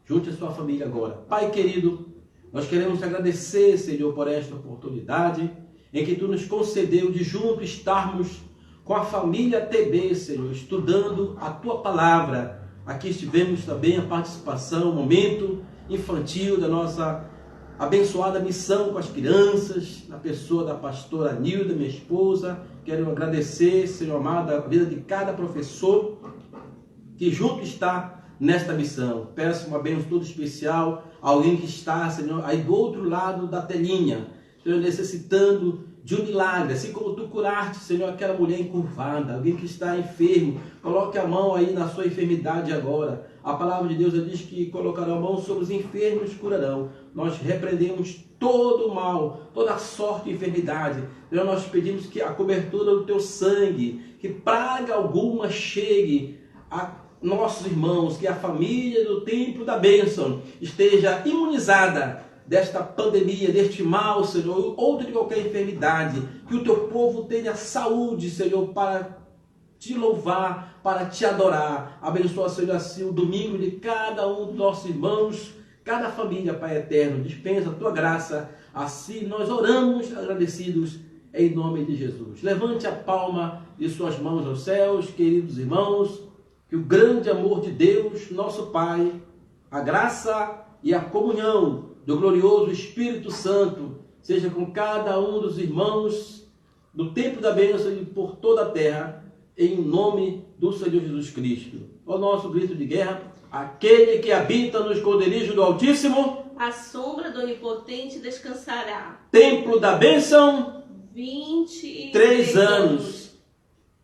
Junte a sua família agora. Pai querido, nós queremos te agradecer, Senhor, por esta oportunidade em que Tu nos concedeu de junto estarmos com a família TB, Senhor, estudando a Tua palavra. Aqui estivemos também a participação, o momento infantil da nossa abençoada missão com as crianças, na pessoa da pastora Nilda, minha esposa. Quero agradecer, Senhor amado, a vida de cada professor que junto está nesta missão. Peço uma bênção toda especial a alguém que está, Senhor, aí do outro lado da telinha, Senhor, necessitando de um milagre, assim como Tu curaste, Senhor, aquela mulher encurvada, alguém que está enfermo. Coloque a mão aí na sua enfermidade agora. A palavra de Deus diz que colocarão a mão sobre os enfermos e curarão. Nós repreendemos todo o mal, toda a sorte de enfermidade. Senhor, nós pedimos que a cobertura do Teu sangue, que praga alguma chegue a nossos irmãos, que a família do Templo da Bênção esteja imunizada desta pandemia, deste mal, Senhor, ou de qualquer enfermidade. Que o Teu povo tenha saúde, Senhor, para Te louvar, para Te adorar. Abençoa, Senhor, assim o domingo de cada um dos nossos irmãos, cada família, Pai eterno. Dispensa a Tua graça. Assim nós oramos agradecidos em nome de Jesus. Levante a palma de suas mãos aos céus, queridos irmãos. Que o grande amor de Deus, nosso Pai, a graça e a comunhão do glorioso Espírito Santo seja com cada um dos irmãos do Templo da Bênção e por toda a terra, em nome do Senhor Jesus Cristo. O nosso grito de guerra: aquele que habita no esconderijo do Altíssimo, a sombra do Onipotente descansará. Templo da Bênção, 23 anos.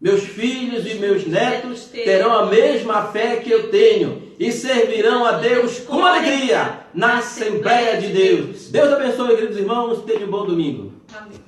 Meus filhos e meus netos terão a mesma fé que eu tenho e servirão a Deus com alegria na Assembleia de Deus. Deus abençoe, queridos irmãos. Tenham um bom domingo. Amém.